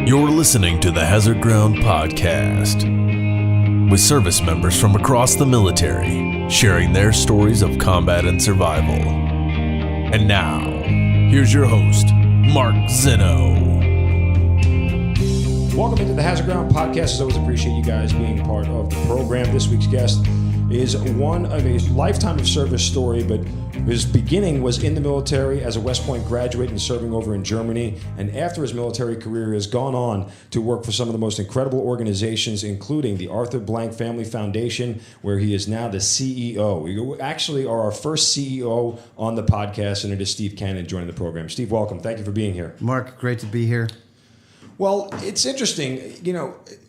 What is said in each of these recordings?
You're listening to the Hazard Ground Podcast with service members from across the military sharing their stories of combat and survival. And now, here's your host, Mark Zinno. Welcome into the Hazard Ground Podcast. As always, appreciate you guys being part of the program. This week's guest is one of a lifetime of service story, but his beginning was in the military as a West Point graduate and serving over in Germany. And after his military career, has gone on to work for some of the most incredible organizations, including the Arthur Blank Family Foundation, where he is now the CEO. You actually are our first CEO on the podcast, and it is Steve Cannon joining the program. Steve, welcome. Thank you for being here. Mark, great to be here. Well, it's interesting,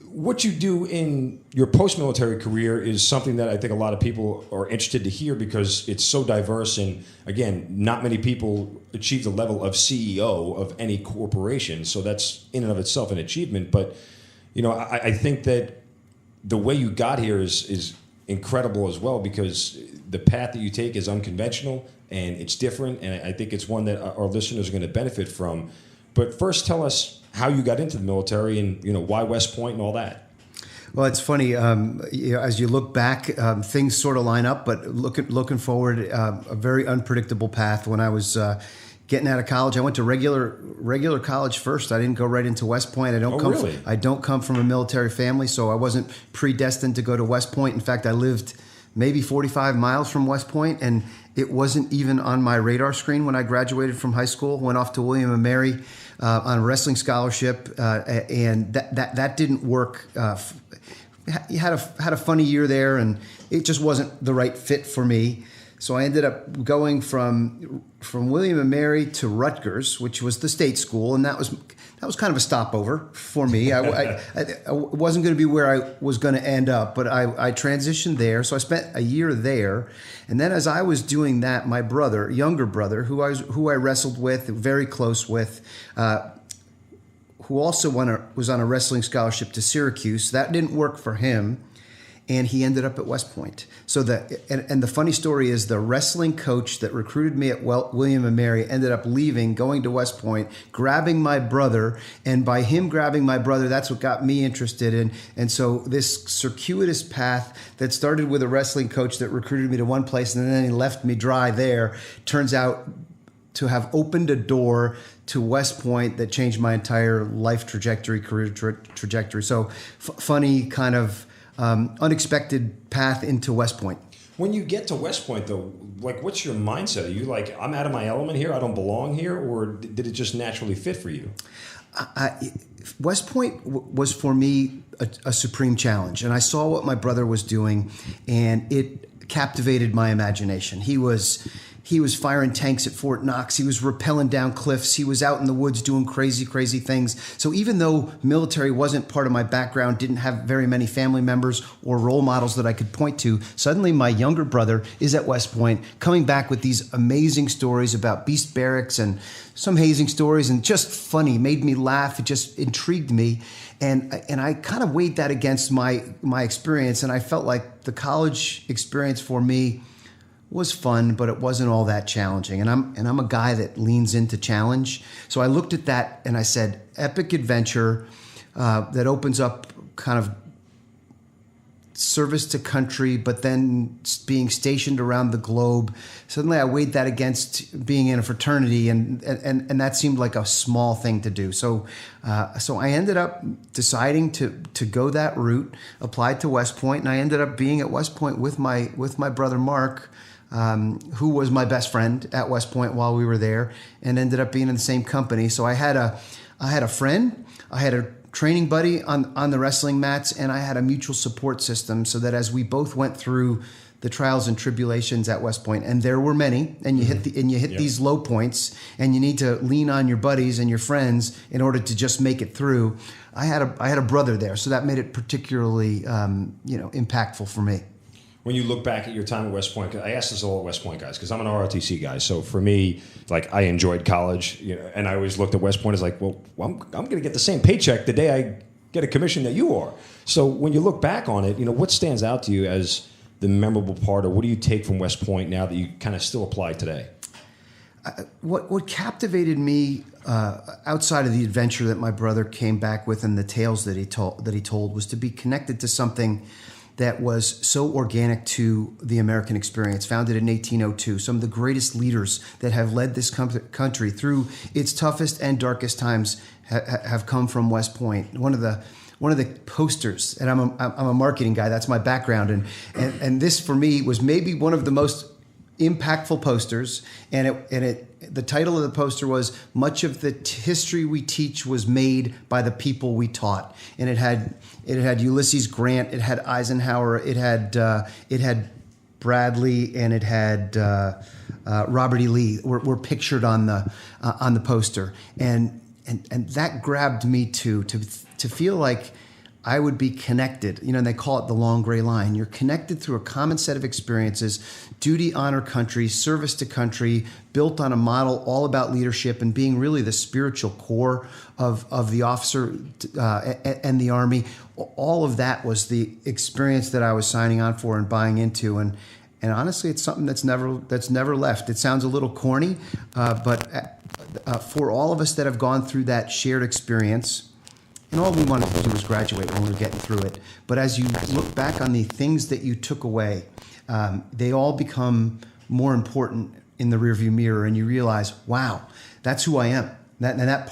what you do in your post-military career is something that I think a lot of people are interested to hear because it's so diverse. And again, not many people achieve the level of CEO of any corporation. So that's in and of itself an achievement. But, I think that the way you got here is incredible as well, because the path that you take is unconventional and it's different. And I think it's one that our listeners are going to benefit from. But first, tell us how you got into the military and, why West Point and all that. Well, it's funny. As you look back, things sort of line up, but looking forward, a very unpredictable path. When I was getting out of college, I went to regular college first. I didn't go right into West Point. I don't come from a military family, so I wasn't predestined to go to West Point. In fact, I lived maybe 45 miles from West Point, and it wasn't even on my radar screen when I graduated from high school. Went off to William & Mary on a wrestling scholarship, and that didn't work. You had a funny year there, and it just wasn't the right fit for me. So I ended up going from William & Mary to Rutgers, which was the state school, and that was kind of a stopover for me. I wasn't going to be where I was going to end up, but I transitioned there. So I spent a year there, and then as I was doing that, my younger brother, who I wrestled with, very close with, who also was on a wrestling scholarship to Syracuse. That didn't work for him, and he ended up at West Point. So the funny story is the wrestling coach that recruited me at William & Mary ended up leaving, going to West Point, grabbing my brother, and by him grabbing my brother, that's what got me interested in. And so this circuitous path that started with a wrestling coach that recruited me to one place and then he left me dry there turns out to have opened a door to West Point that changed my entire life trajectory, career trajectory. So funny kind of unexpected path into West Point. When you get to West Point, though, what's your mindset? Are you like, I'm out of my element here, I don't belong here, or did it just naturally fit for you? West Point was for me a supreme challenge, and I saw what my brother was doing, and it captivated my imagination. He was firing tanks at Fort Knox. He was rappelling down cliffs. He was out in the woods doing crazy, crazy things. So even though military wasn't part of my background, didn't have very many family members or role models that I could point to, suddenly my younger brother is at West Point coming back with these amazing stories about beast barracks and some hazing stories, and just funny, made me laugh. It just intrigued me. And I kind of weighed that against my experience, and I felt like the college experience for me was fun, but it wasn't all that challenging. And I'm a guy that leans into challenge. So I looked at that and I said, epic adventure that opens up kind of service to country, but then being stationed around the globe. Suddenly I weighed that against being in a fraternity, and that seemed like a small thing to do. So I ended up deciding to go that route, applied to West Point, and I ended up being at West Point with my brother Mark, who was my best friend at West Point while we were there, and ended up being in the same company. So I had a friend, I had a training buddy on the wrestling mats, and I had a mutual support system, so that as we both went through the trials and tribulations at West Point, and there were many, and you hit these low points, and you need to lean on your buddies and your friends in order to just make it through. I had a brother there, so that made it particularly impactful for me. When you look back at your time at West Point, I asked this to all West Point guys because I'm an ROTC guy. So for me, I enjoyed college, and I always looked at West Point as I'm going to get the same paycheck the day I get a commission that you are. So when you look back on it, what stands out to you as the memorable part, or what do you take from West Point now that you kind of still apply today? what captivated me outside of the adventure that my brother came back with and the tales that he told was to be connected to something that was so organic to the American experience, founded in 1802. Some of the greatest leaders that have led this country through its toughest and darkest times have come from West Point. One of the posters, and I'm a marketing guy. That's my background, and this for me was maybe one of the most impactful posters. And the title of the poster was "Much of the history we teach was made by the people we taught," and it had Ulysses Grant, it had Eisenhower, it had Bradley, and it had Robert E. Lee were pictured on the poster, and that grabbed me to feel like I would be connected. And they call it the long gray line. You're connected through a common set of experiences: duty, honor, country, service to country, built on a model all about leadership and being really the spiritual core of the officer and the Army. All of that was the experience that I was signing on for and buying into. And honestly, it's something that's never left. It sounds a little corny, but for all of us that have gone through that shared experience, and all we wanted to do was graduate when we were getting through it. But as you look back on the things that you took away, they all become more important in the rearview mirror, and you realize, wow, that's who I am. That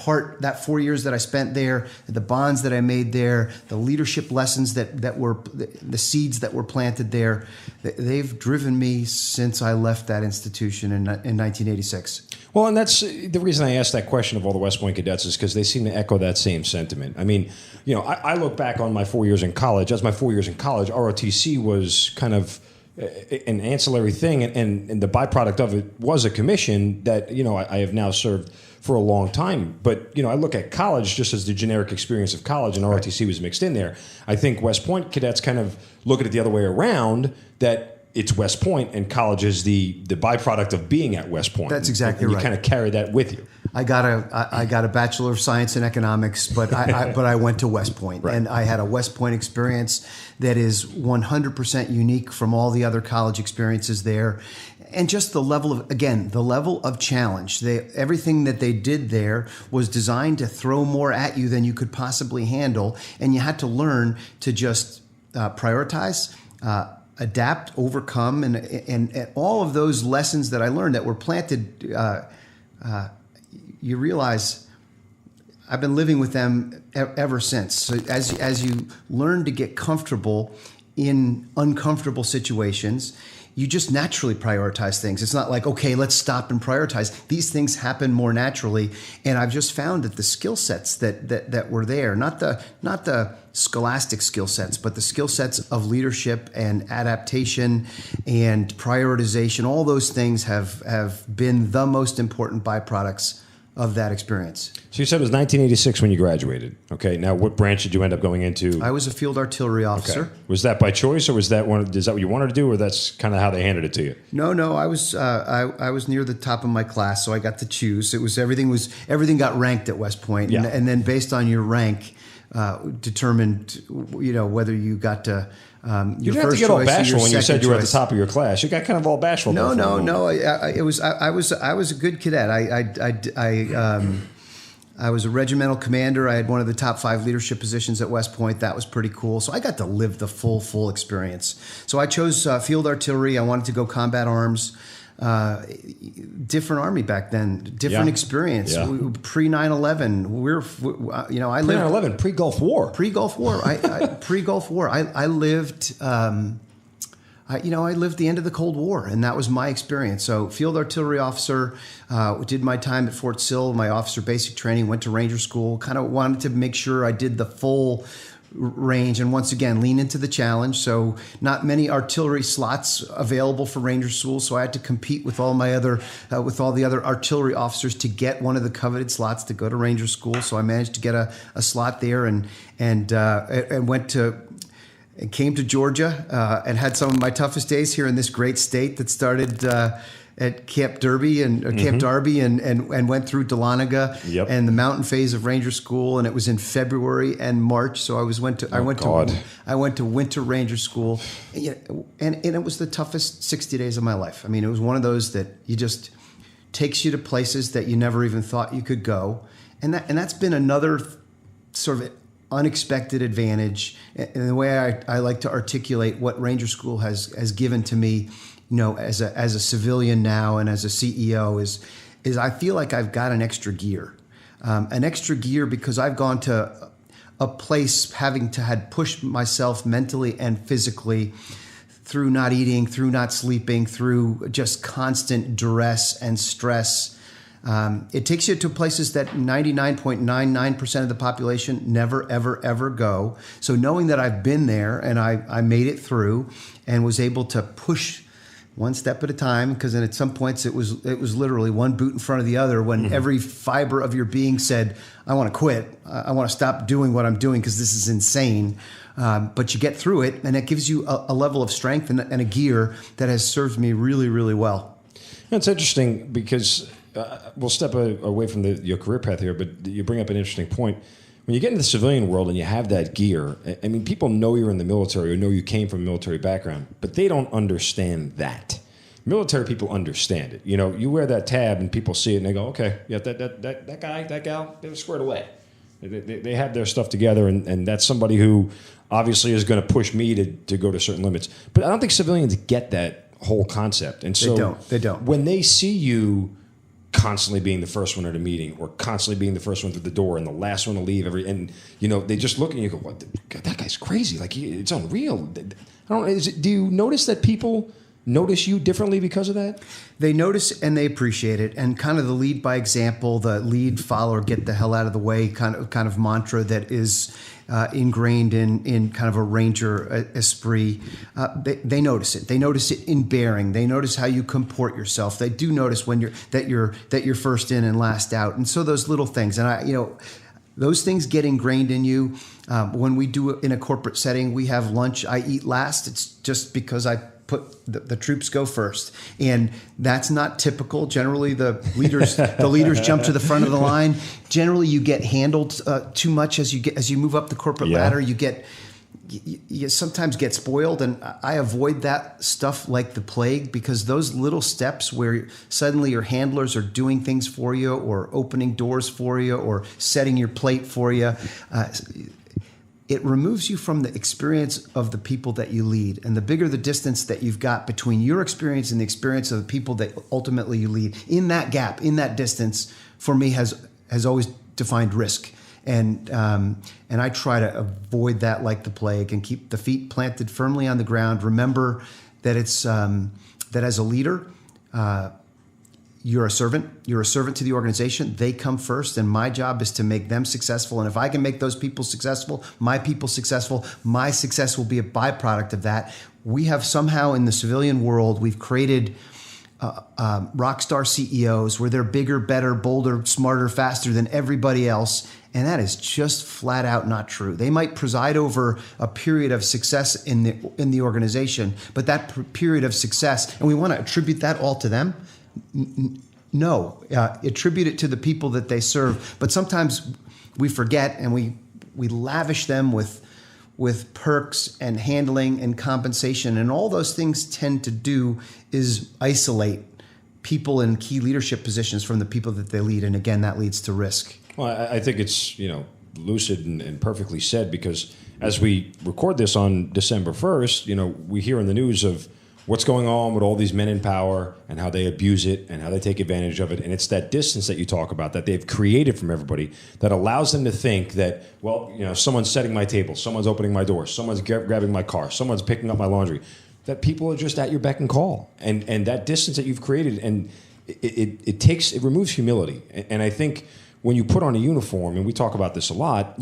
4 years that I spent there, the bonds that I made there, the leadership lessons that were the seeds that were planted there, they've driven me since I left that institution in 1986. Well, and that's the reason I asked that question of all the West Point cadets is because they seem to echo that same sentiment. I mean, I look back on my 4 years in college. As my 4 years in college, ROTC was kind of an ancillary thing, and the byproduct of it was a commission that I have now served for a long time. But I look at college just as the generic experience of college, and ROTC was mixed in there. I think West Point cadets kind of look at it the other way around, that it's West Point and college is the byproduct of being at West Point. That's exactly and right. You kind of carry that with you. I got a Bachelor of Science in Economics, but I went to West Point, right. And I had a West Point experience that is 100% unique from all the other college experiences there. And just the level of challenge. Everything that they did there was designed to throw more at you than you could possibly handle, and you had to learn to just prioritize, adapt, overcome, and all of those lessons that I learned that were planted. You realize I've been living with them ever since. So as you learn to get comfortable in uncomfortable situations, you just naturally prioritize things. It's not like, okay, let's stop and prioritize. These things happen more naturally. And I've just found that the skill sets that were there, not the scholastic skill sets, but the skill sets of leadership and adaptation and prioritization, all those things have been the most important byproducts of that experience. So you said it was 1986 when you graduated. Okay, now what branch did you end up going into? I was a field artillery officer. Okay. Was that by choice, or is that what you wanted to do, or that's kind of how they handed it to you? No, I was near the top of my class, so I got to choose. Everything got ranked at West Point, yeah. and then based on your rank, determined whether you got to. You didn't have to get all bashful when you said you were at the top of your class. You got kind of all bashful. No. I was a good cadet. I was a regimental commander. I had one of the top 5 leadership positions at West Point. That was pretty cool. So I got to live the full experience. So I chose field artillery. I wanted to go combat arms. Different Army back then, different experience. Yeah. Pre 9/11, I lived pre 9/11, pre Gulf War. Pre-Gulf War. Pre-Gulf War. I lived. I lived the end of the Cold War, and that was my experience. So, field artillery officer, did my time at Fort Sill, my officer basic training, went to Ranger School. Kind of wanted to make sure I did the full range, and once again lean into the challenge. So not many artillery slots available for Ranger School, so I had to compete with all the other artillery officers to get one of the coveted slots to go to Ranger School. So I managed to get a slot there, and came to Georgia and had some of my toughest days here in this great state that started at Camp Derby Camp Darby and went through Dahlonega and the mountain phase of Ranger School, and it was in February and March. So I went to Winter Ranger School, and it was the toughest 60 days of my life. I mean, it was one of those that you just takes you to places that you never even thought you could go. And that's been another sort of unexpected advantage. And the way I like to articulate what Ranger School has given to me, as a civilian now and as a CEO is I feel like I've got an extra gear because I've gone to a place having to had pushed myself mentally and physically through not eating, through not sleeping, through just constant duress and stress. It takes you to places that 99.99% of the population never, ever, ever go. So knowing that I've been there and I made it through and was able to push one step at a time, because then at some points it was literally one boot in front of the other when every fiber of your being said, I want to quit. I want to stop doing what I'm doing because this is insane. But you get through it, and it gives you a level of strength and a gear that has served me really, really well. It's interesting because we'll step away from your career path here, but you bring up an interesting point. When you get into the civilian world and you have that gear, I mean, people know you're in the military or know you came from a military background, but they don't understand that. Military people understand it. You wear that tab and people see it and they go, okay, yeah, that guy, that gal, they're squared away. They have their stuff together, and that's somebody who obviously is going to push me to go to certain limits. But I don't think civilians get that whole concept. And so They don't. When they see you constantly being the first one at a meeting or constantly being the first one through the door and the last one to leave they just look at you and go, what, that guy's crazy. Like, it's unreal. Do you notice that people notice you differently because of that? They notice and they appreciate it. And kind of the lead by example, the lead, follow, get the hell out of the way kind of mantra that is ingrained in kind of a Ranger esprit. They notice it. They notice it in bearing. They notice how you comport yourself. They do notice when you're first in and last out. And so those little things, and those things get ingrained in you. When we do it in a corporate setting, we have lunch. I eat last. It's just because I put the troops go first, and that's not typical. Generally, the leaders jump to the front of the line. Generally, you get handled too much as you move up the corporate ladder. You sometimes get spoiled, and I avoid that stuff like the plague, because those little steps where suddenly your handlers are doing things for you or opening doors for you or setting your plate for you, it removes you from the experience of the people that you lead. And the bigger the distance that you've got between your experience and the experience of the people that ultimately you lead, in that gap, in that distance, for me has always defined risk. And I try to avoid that like the plague and keep the feet planted firmly on the ground. Remember that it's that as a leader, you're a servant. You're a servant to the organization. They come first, and my job is to make them successful. And if I can make those people successful, my success will be a byproduct of that. We have somehow in the civilian world, we've created rock star CEOs where they're bigger, better, bolder, smarter, faster than everybody else. And that is just flat out not true. They might preside over a period of success in the organization, but that period of success, and we want to attribute that all to them? No, attribute it to the people that they serve. But sometimes we forget, and we lavish them with perks and handling and compensation. And all those things tend to do is isolate people in key leadership positions from the people that they lead. And again, that leads to risk. Well, I think it's lucid and perfectly said, because as we record this on December 1st, we hear in the news of what's going on with all these men in power and how they abuse it and how they take advantage of it. And it's that distance that you talk about that they've created from everybody that allows them to think that, someone's setting my table, someone's opening my door, someone's grabbing my car, someone's picking up my laundry, that people are just at your beck and call. And that distance that you've created, and it removes humility. And I think when you put on a uniform, and we talk about this a lot,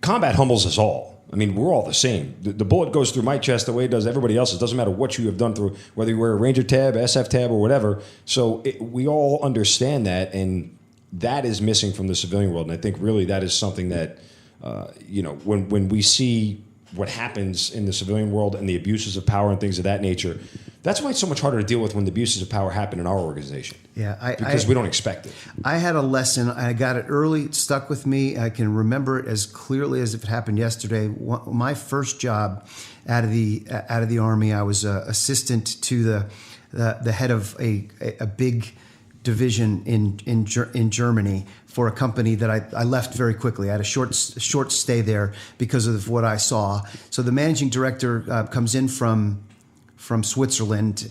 combat humbles us all. I mean, we're all the same. The bullet goes through my chest the way it does everybody else's. It doesn't matter what you have done through, whether you wear a Ranger tab, SF tab, or whatever. So we all understand that, and that is missing from the civilian world. And I think really that is something that, when we see what happens in the civilian world and the abuses of power and things of that nature, that's why it's so much harder to deal with when the abuses of power happen in our organization. Yeah, because we don't expect it. I had a lesson. I got it early. It stuck with me. I can remember it as clearly as if it happened yesterday. My first job out of the Army, I was assistant to the head of a big division in Germany for a company that I left very quickly. I had a short stay there because of what I saw. So the managing director comes in from Switzerland,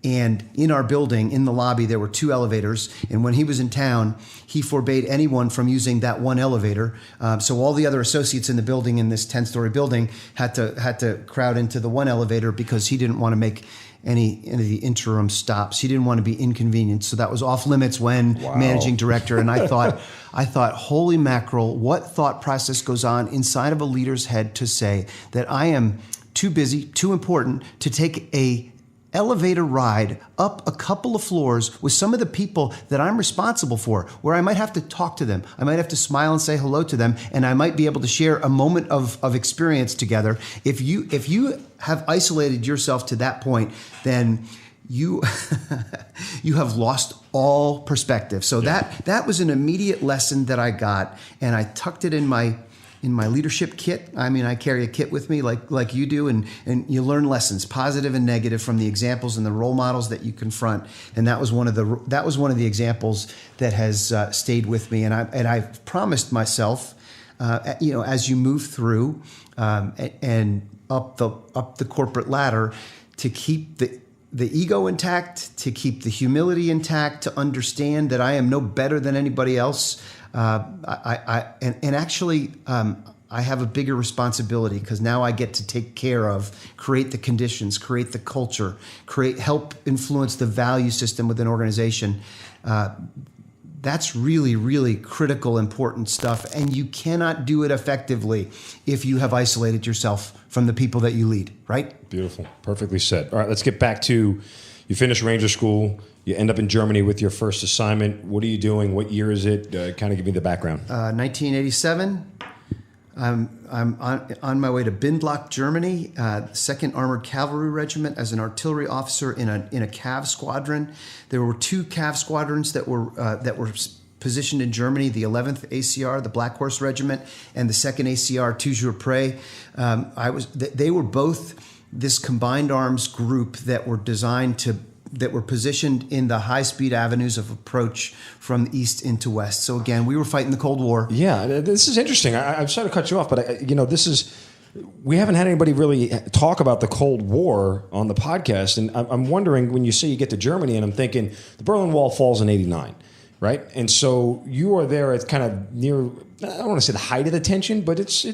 and in our building, in the lobby, there were 2 elevators. And when he was in town, he forbade anyone from using that one elevator. So all the other associates in the building, in this 10-story building, had to crowd into the one elevator because he didn't want to make any of the interim stops. He didn't want to be inconvenienced. So that was off limits when managing director. And I thought, holy mackerel, what thought process goes on inside of a leader's head to say that I am too busy, too important to take a elevator ride up a couple of floors with some of the people that I'm responsible for, where I might have to talk to them. I might have to smile and say hello to them, and I might be able to share a moment of experience together. If you have isolated yourself to that point, then you you have lost all perspective. So that was an immediate lesson that I got, and I tucked it in my leadership kit. I mean, I carry a kit with me like you do, and you learn lessons, positive and negative, from the examples and the role models that you confront. And that was one of the examples that has stayed with me. And I've promised myself, as you move through and up the corporate ladder, to keep the ego intact, to keep the humility intact, to understand that I am no better than anybody else. I have a bigger responsibility because now I get to take care of, create the conditions, create the culture, help influence the value system within an organization. That's really, really critical, important stuff. And you cannot do it effectively if you have isolated yourself from the people that you lead, right? Beautiful. Perfectly said. All right, let's get back to, you finish Ranger School. You end up in Germany with your first assignment. What are you doing? What year is it? Kind of give me the background. 1987. I'm on my way to Bindblock, Germany, 2nd Armored Cavalry Regiment as an artillery officer in a Cav squadron. There were 2 Cav squadrons that were positioned in Germany: the 11th ACR, the Black Horse Regiment, and the 2nd ACR, Toujours Prêt. They were both this combined arms group that were positioned in the high-speed avenues of approach from east into west. So again, we were fighting the Cold War. Yeah, this is interesting. I'm sorry to cut you off, but we haven't had anybody really talk about the Cold War on the podcast, and I'm wondering, when you say you get to Germany, and I'm thinking the Berlin Wall falls in '89, right? And so you are there at kind of near, I don't want to say the height of the tension, but it's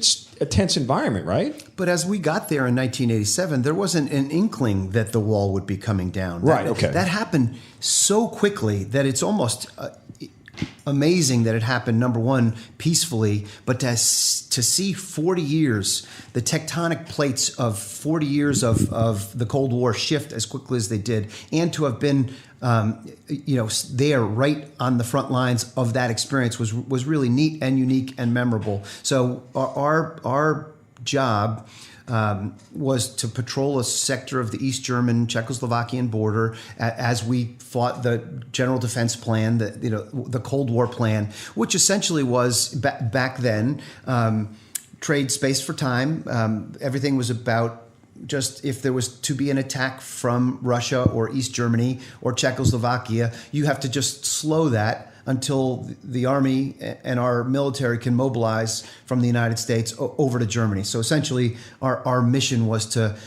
a tense environment, right? But as we got there in 1987, there wasn't an inkling that the wall would be coming down. Right, okay. That happened so quickly that it's almost amazing that it happened, number one, peacefully, but to see 40 years, the tectonic plates of 40 years of the Cold War shift as quickly as they did, and to have been there right on the front lines of that experience was really neat and unique and memorable. So our job was to patrol a sector of the East German Czechoslovakian border as we fought the General Defense Plan, the Cold War plan, which essentially was back then trade space for time. Everything was about just if there was to be an attack from Russia or East Germany or Czechoslovakia, you have to just slow that until the Army and our military can mobilize from the United States over to Germany. So essentially, our mission was to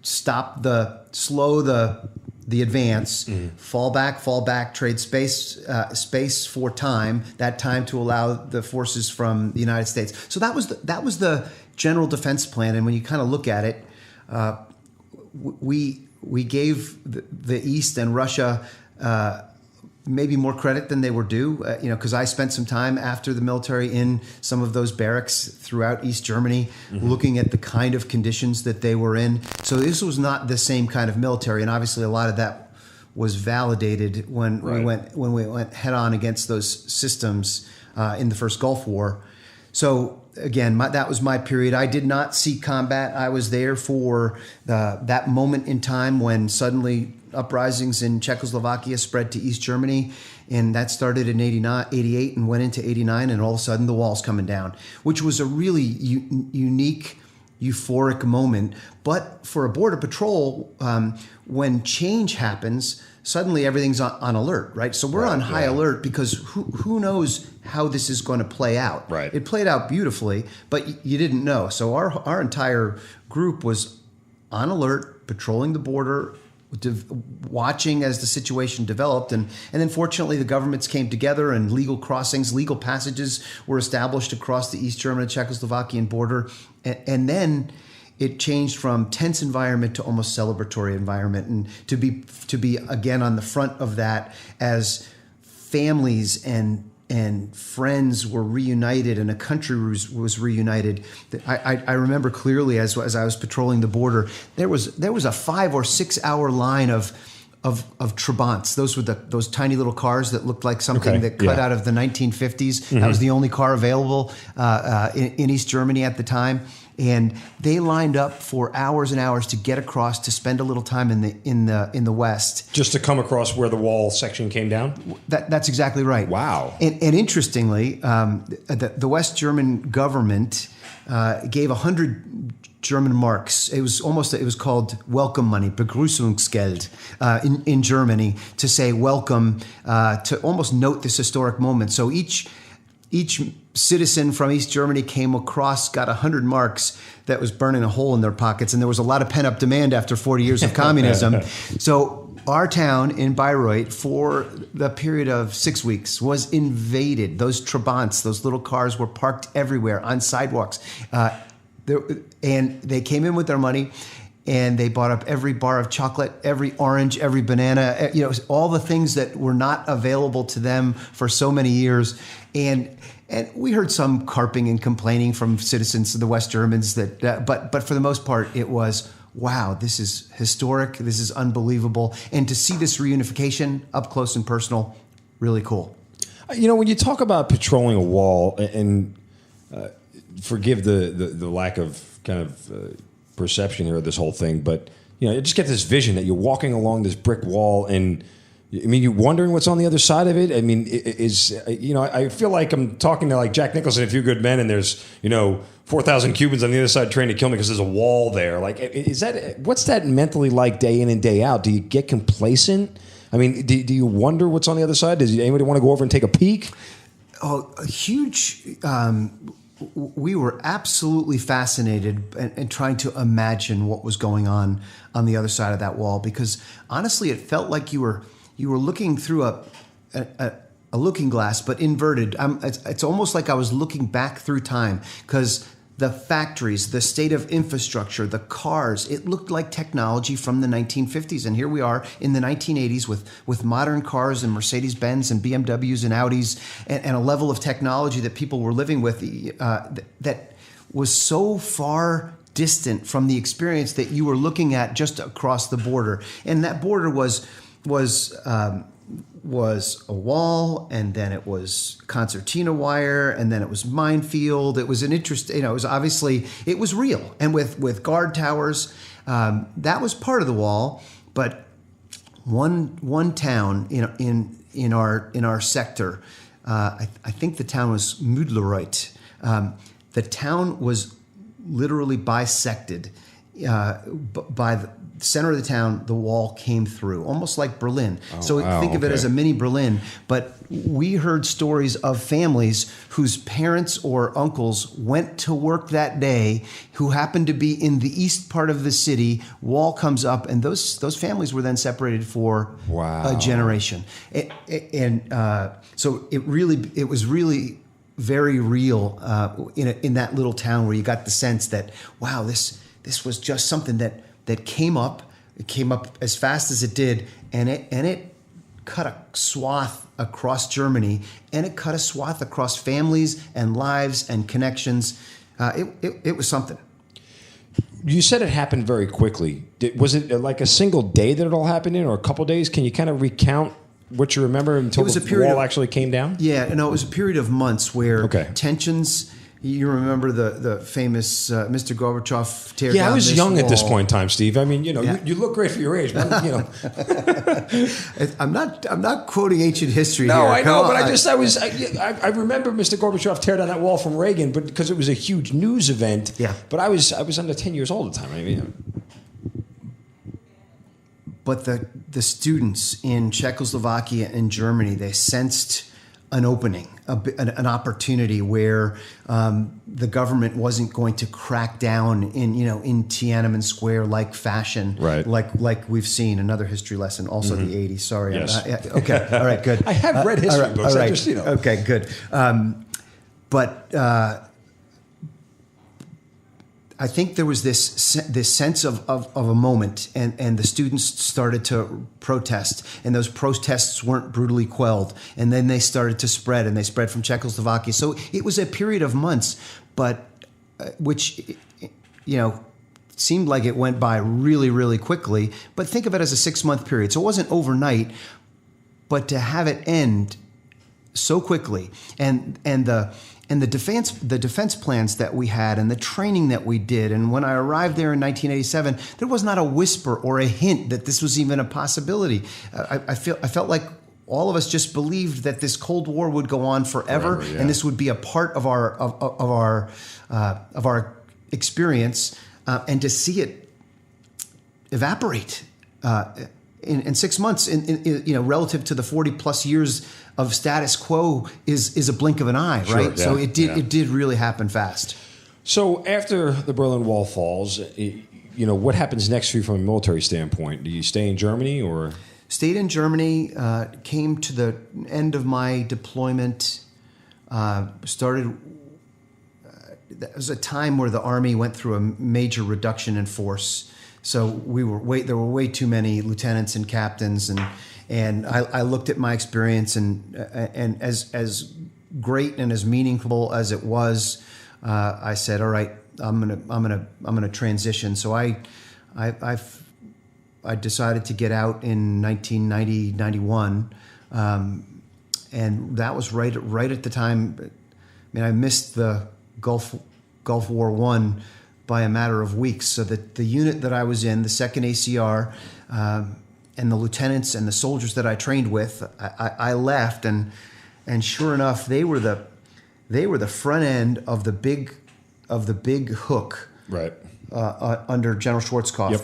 slow the advance, fall back, trade space for time, that time to allow the forces from the United States. So that was the General Defense Plan. And when you kind of look at it, we gave the East and Russia maybe more credit than they were due, because I spent some time after the military in some of those barracks throughout East Germany, looking at the kind of conditions that they were in. So this was not the same kind of military, and obviously a lot of that was validated when we went head on against those systems in the first Gulf War. So again, that was my period. I did not see combat. I was there for that moment in time when suddenly uprisings in Czechoslovakia spread to East Germany, and that started in 88 and went into 89, and all of a sudden the wall's coming down, which was a really unique euphoric moment. But for a border patrol, when change happens, suddenly everything's on alert, right? So we're on high alert because who knows how this is going to play out. Right. It played out beautifully, but you didn't know. So our entire group was on alert, patrolling the border, watching as the situation developed. And then fortunately the governments came together and legal crossings, legal passages were established across the East German and Czechoslovakian border. And then it changed from tense environment to almost celebratory environment, and to be again on the front of that as families and friends were reunited and a country was reunited. I remember clearly as I was patrolling the border, there was a 5 or 6 hour line of Trabants. Those were those tiny little cars that looked like something that cut out of the 1950s. Mm-hmm. That was the only car available in East Germany at the time. And they lined up for hours and hours to get across, to spend a little time in the West, just to come across where the wall section came down. That's exactly right. Wow. And interestingly, the West German government gave 100 German marks. It was called welcome money, Begrüßungsgeld, in Germany, to say welcome, to almost note this historic moment. So each citizen from East Germany came across, got 100 marks that was burning a hole in their pockets. And there was a lot of pent-up demand after 40 years of communism. So our town in Bayreuth, for the period of 6 weeks, was invaded. Those Trabants, those little cars, were parked everywhere on sidewalks. And they came in with their money, and they bought up every bar of chocolate, every orange, every banana, all the things that were not available to them for so many years. And we heard some carping and complaining from citizens of the West Germans but for the most part, it was, wow, this is historic, this is unbelievable. And to see this reunification up close and personal, really cool. When you talk about patrolling a wall, and forgive the lack of kind of perception here of this whole thing, but you just get this vision that you're walking along this brick wall, and you're wondering what's on the other side of it. I mean, I feel like I'm talking to like Jack Nicholson, A Few Good Men, and there's 4,000 Cubans on the other side trying to kill me because there's a wall there. Like, what's that mentally like day in and day out? Do you get complacent? I mean, do you wonder what's on the other side? Does anybody want to go over and take a peek? Oh, a huge. We were absolutely fascinated and trying to imagine what was going on the other side of that wall, because honestly, it felt like you were looking through a looking glass, but inverted. It's almost like I was looking back through time, because the factories, the state of infrastructure, the cars, it looked like technology from the 1950s. And here we are in the 1980s with modern cars and Mercedes-Benz and BMWs and Audis, and a level of technology that people were living with that was so far distant from the experience that you were looking at just across the border. And that border was a wall, and then it was concertina wire, and then it was minefield. It was an interest, it was obviously, it was real. And with guard towers, that was part of the wall. But one town in our sector, I think the town was Müdlereuth. The town was literally bisected. By the center of the town, the wall came through, almost like Berlin. Think of it as a mini Berlin. But we heard stories of families whose parents or uncles went to work that day, who happened to be in the east part of the city. Wall comes up, and those families were then separated for a generation. So it was really very real in that little town, where you got the sense that, wow, this was just something that came up. It came up as fast as it did, and it cut a swath across Germany, and it cut a swath across families and lives and connections. It was something. You said it happened very quickly. Was it like a single day that it all happened in, or a couple days? Can you kind of recount what you remember until the wall actually came down? Yeah, it was a period of months where tensions You remember the famous Mr. Gorbachev tear down. Yeah, I was this young at this wall. point in time, Steve. I mean, Yeah. you look great for your age, but, I'm not quoting ancient history here. No, I know, Come but on. I remember Mr. Gorbachev tear down that wall from Reagan, but because it was a huge news event. Yeah. But I was under 10 years old at the time. I mean, But the students in Czechoslovakia and Germany, they sensed an opening, an opportunity where the government wasn't going to crack down in Tiananmen Square like fashion, Right. Like we've seen. Another history lesson, also the '80s. Sorry, Yes. Okay, all right, good. I have read history books. All I right. just, Okay, good. But I think there was this sense of a moment, and the students started to protest, and those protests weren't brutally quelled, and then they started to spread, and they spread from Czechoslovakia. So it was a period of months, but which seemed like it went by really, really quickly. But think of it as a 6-month period. So it wasn't overnight, but to have it end so quickly, and the defense plans that we had, and the training that we did, and when I arrived there in 1987, there was not a whisper or a hint that this was even a possibility. I felt like all of us just believed that this Cold War would go on forever, yeah. and this would be a part of our experience, and to see it evaporate in 6 months, relative to the 40+ years of status quo, is a blink of an eye, Sure, right? yeah, So it did really happen fast. So after the Berlin Wall falls, what happens next for you from a military standpoint? Do you stay in Germany or? Stayed in Germany, came to the end of my deployment, started. That was a time where the Army went through a major reduction in force. So there were way too many lieutenants and captains, and I looked at my experience, and as great and as meaningful as it was, I said, all right, I'm gonna transition. So I decided to get out in 1990-91, and that was right at the time. I mean, I missed the Gulf War I by a matter of weeks. So that the unit that I was in, the 2nd ACR, and the lieutenants and the soldiers that I trained with, I left, and sure enough, they were the front end of the big hook, Right. Under General Schwarzkopf. Yep.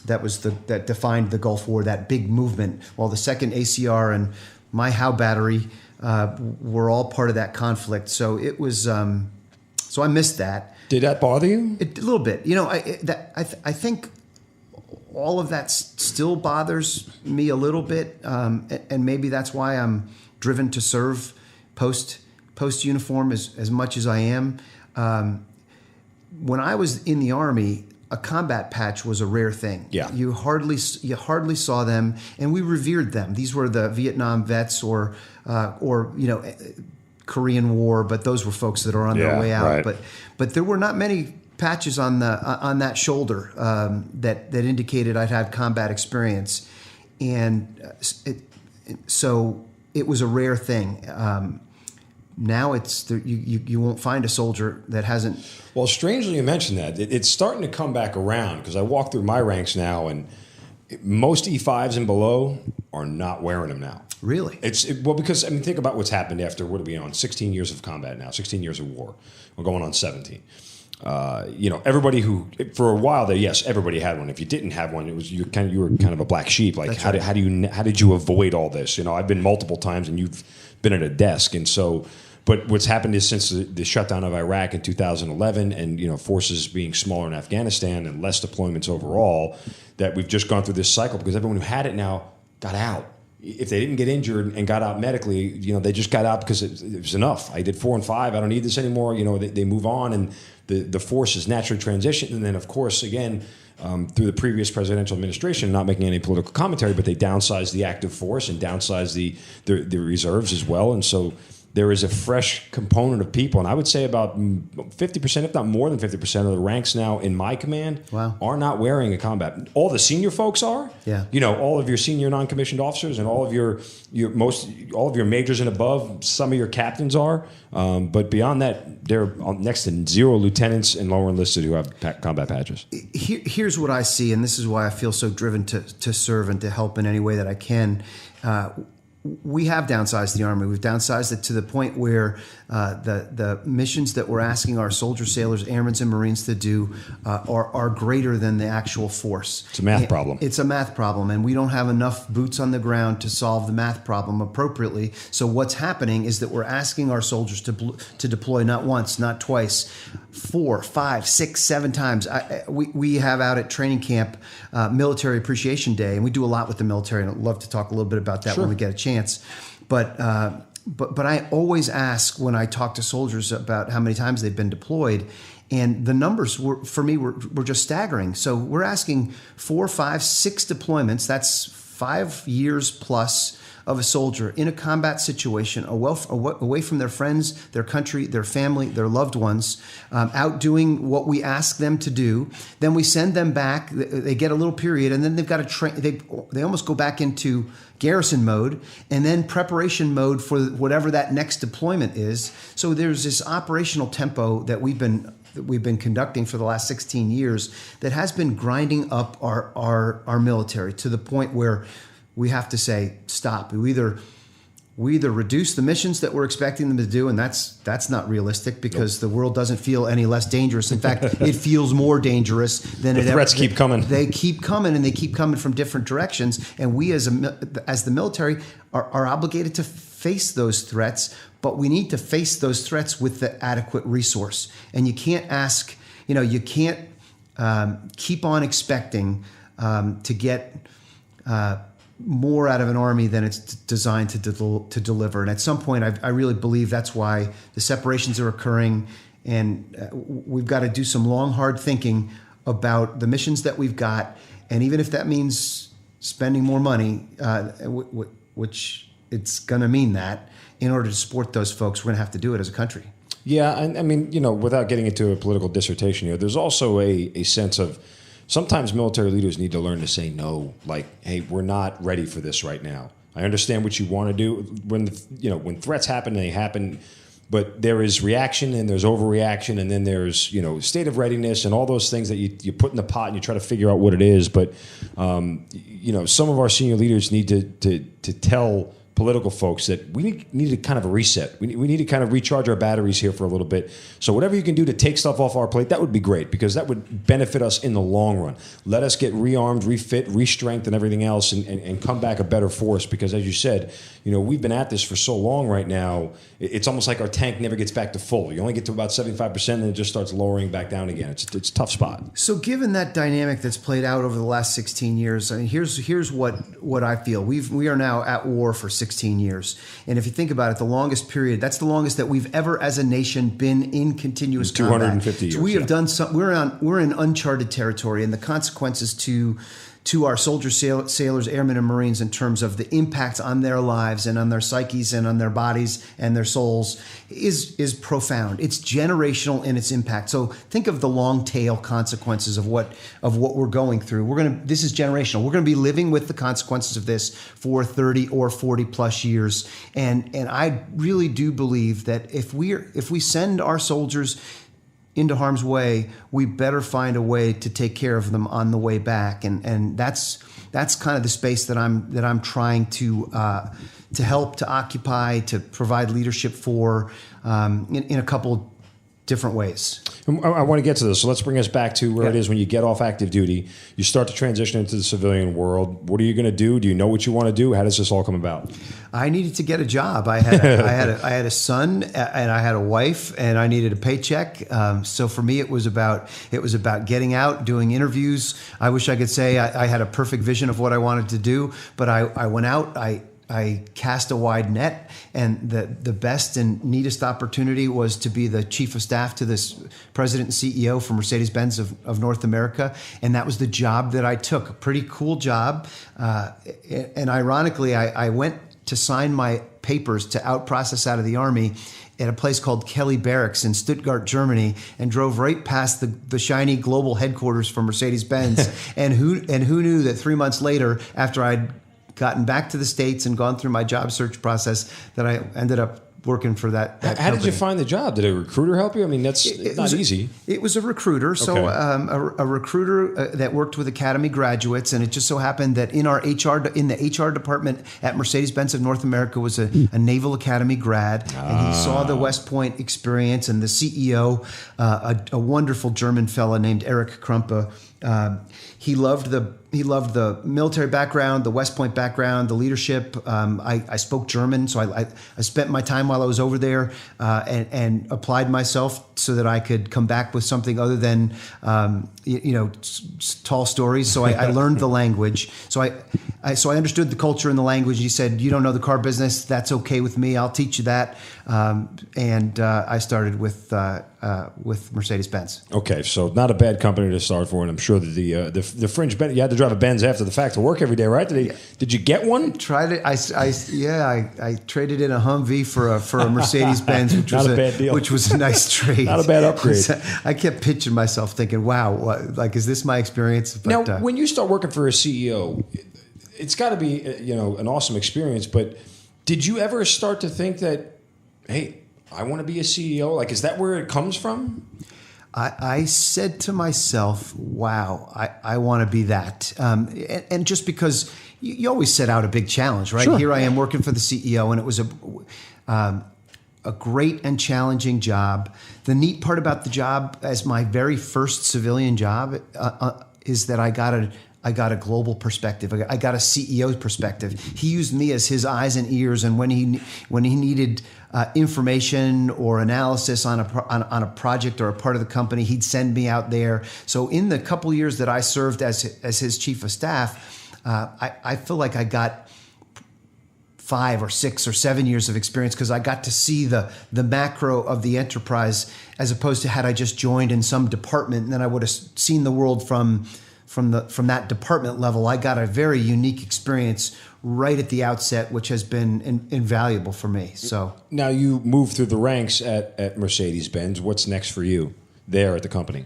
That defined the Gulf War, that big movement. While the 2nd ACR and my Howe battery were all part of that conflict. So it was. So I missed that. Did that bother you? A little bit. I think all of that still bothers me a little bit, and maybe that's why I'm driven to serve post uniform as much as I am. When I was in the Army, a combat patch was a rare thing. Yeah. You hardly saw them, and we revered them. These were the Vietnam vets or Korean War, but those were folks that are on their way out. Right. But there were not many patches on that shoulder that indicated I'd had combat experience, and so it was a rare thing. Now you won't find a soldier that hasn't. Well, strangely you mentioned that. It's starting to come back around because I walk through my ranks now, and most E5s and below are not wearing them now. Really? Because think about what's happened after, what are we on? 16 years of combat now, 16 years of war. We're going on 17. Everybody who, for a while there, yes, everybody had one. If you didn't have one, you were kind of a black sheep. Like, That's how right. did you avoid all this? I've been multiple times, and you've been at a desk, and so. But what's happened is since the shutdown of Iraq in 2011, and forces being smaller in Afghanistan and less deployments overall, that we've just gone through this cycle because everyone who had it now got out. If they didn't get injured and got out medically, they just got out because it was enough. I did 4 and 5. I don't need this anymore. They move on, and the forces naturally transition. And then, of course, again, through the previous presidential administration, not making any political commentary, but they downsized the active force and downsized the reserves as well. And so there is a fresh component of people, and I would say about 50%, if not more than 50% of the ranks now in my command are not wearing a combat. All the senior folks are. Yeah. All of your senior non-commissioned officers and all of your majors and above. Some of your captains are, but beyond that, they're next to zero lieutenants and lower enlisted who have combat badges. Here's what I see, and this is why I feel so driven to serve and to help in any way that I can. We have downsized the Army. We've downsized it to the point where the missions that we're asking our soldiers, sailors, airmen, and Marines to do are greater than the actual force. It's a math problem. It's a math problem, and we don't have enough boots on the ground to solve the math problem appropriately. So what's happening is that we're asking our soldiers to deploy not once, not twice, 4, 5, 6, 7 times. We have out at training camp Military Appreciation Day, and we do a lot with the military, and I'd love to talk a little bit about that when we get a chance. But I always ask when I talk to soldiers about how many times they've been deployed, and the numbers were just staggering. So we're asking 4, 5, 6 deployments. That's 5 years plus of a soldier in a combat situation, away from their friends, their country, their family, their loved ones, out doing what we ask them to do. Then we send them back. They get a little period, and then they've got to train. They almost go back into garrison mode and then preparation mode for whatever that next deployment is. So there's this operational tempo that we've been conducting for the last 16 years that has been grinding up our military to the point where we have to say stop. We either reduce the missions that we're expecting them to do, and that's not realistic because the world doesn't feel any less dangerous. In fact, it feels more dangerous than the threats keep coming. They keep coming, and they keep coming from different directions. And we, as the military, are obligated to face those threats, but we need to face those threats with the adequate resource. And you can't keep on expecting to get more out of an army than it's designed to deliver. And at some point, I really believe that's why the separations are occurring, and we've got to do some long, hard thinking about the missions that we've got. And even if that means spending more money, which it's going to mean that, in order to support those folks, we're going to have to do it as a country. Yeah, and I mean, without getting into a political dissertation here, there's also a sense of sometimes military leaders need to learn to say no. Like, hey, we're not ready for this right now. I understand what you want to do. When threats happen, they happen, but there is reaction and there's overreaction, and then there's state of readiness and all those things that you put in the pot and you try to figure out what it is. But some of our senior leaders need to tell political folks that we need to kind of a reset. We need to kind of recharge our batteries here for a little bit. So whatever you can do to take stuff off our plate, that would be great, because that would benefit us in the long run. Let us get rearmed, refit, re-strength, and everything else, and come back a better force. Because as you said, we've been at this for so long right now. It's almost like our tank never gets back to full. You only get to about 75%, and it just starts lowering back down again. It's a tough spot. So given that dynamic that's played out over the last 16 years, I mean, here's what I feel. We are now at war for 16 years. And if you think about it, the longest period, that's the longest that we've ever as a nation been in continuous combat. 250 years. So we have done some, we're in uncharted territory, and the consequences to our soldiers, sailors, airmen, and Marines in terms of the impact on their lives and on their psyches and on their bodies and their souls is profound. It's generational in its impact. So think of the long tail consequences of what we're going through. This is generational. We're going to be living with the consequences of this for 30 or 40 plus years. And I really do believe that if we send our soldiers into harm's way, we better find a way to take care of them on the way back, and that's kind of the space that I'm trying to help, to occupy, to provide leadership for in a couple different ways. I want to get to this, so let's bring us back to where it is when you get off active duty. You start to transition into the civilian world. What are you going to do? Do you know what you want to do? How does this all come about? I needed to get a job. I had a son and I had a wife, and I needed a paycheck. So for me, it was about getting out, doing interviews. I wish I could say I had a perfect vision of what I wanted to do, but I went out. I cast a wide net, and the best and neatest opportunity was to be the chief of staff to this president and CEO for Mercedes-Benz of North America, and that was the job that I took. A pretty cool job, and ironically, I went to sign my papers to out-process out of the Army at a place called Kelly Barracks in Stuttgart, Germany, and drove right past the shiny global headquarters for Mercedes-Benz. and who knew that 3 months later, after I'd gotten back to the States and gone through my job search process, that I ended up working for that How company. did you find the job? Did a recruiter help you? I mean, that's not easy. It was a recruiter. So a recruiter that worked with Academy graduates, and it just so happened that in the HR department at Mercedes-Benz of North America was a Naval Academy grad, and he saw the West Point experience, and the CEO, a wonderful German fella named Eric Krumpe. He loved the military background, the West Point background, the leadership. I spoke German, so I spent my time while I was over there and applied myself so that I could come back with something other than tall stories. So I learned the language. So I understood the culture and the language. He said, "You don't know the car business. That's okay with me. I'll teach you that." And I started with Mercedes-Benz. Okay, so not a bad company to start for, and I'm sure that the fringe Benz, you had to drive a Benz after the fact to work every day, right? Did you get one? Tried it. I traded in a Humvee for a Mercedes-Benz, which was a bad deal. Which was a nice trade. Not a bad upgrade. I kept pitching myself, thinking, "Wow, is this my experience?" But, now, when you start working for a CEO, it's got to be an awesome experience. But did you ever start to think that, hey, I want to be a CEO? Like, is that where it comes from? I said to myself, wow, I want to be that. And just because you always set out a big challenge, right? Sure. Here I am working for the CEO, and it was a great and challenging job. The neat part about the job as my very first civilian job is that I got a global perspective. I got a CEO's perspective. He used me as his eyes and ears, and when he needed information or analysis on a project or a part of the company, he'd send me out there. So in the couple years that I served as his chief of staff, I feel like I got 5 or 6 or 7 years of experience because I got to see the macro of the enterprise, as opposed to had I just joined in some department and then I would have seen the world from that department level. I got a very unique experience right at the outset, which has been invaluable for me. So now you moved through the ranks at Mercedes-Benz. What's next for you there at the company?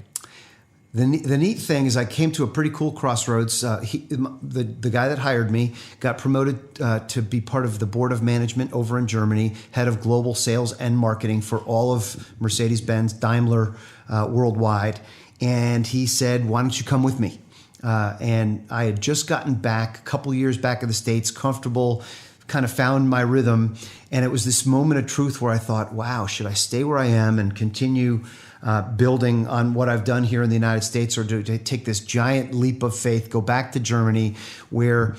The neat thing is I came to a pretty cool crossroads. The guy that hired me got promoted to be part of the board of management over in Germany, head of global sales and marketing for all of Mercedes-Benz, Daimler worldwide. And he said, "Why don't you come with me?" And I had just gotten back, a couple years back in the States, comfortable, kind of found my rhythm. And it was this moment of truth where I thought, wow, should I stay where I am and continue building on what I've done here in the United States, or to take this giant leap of faith, go back to Germany where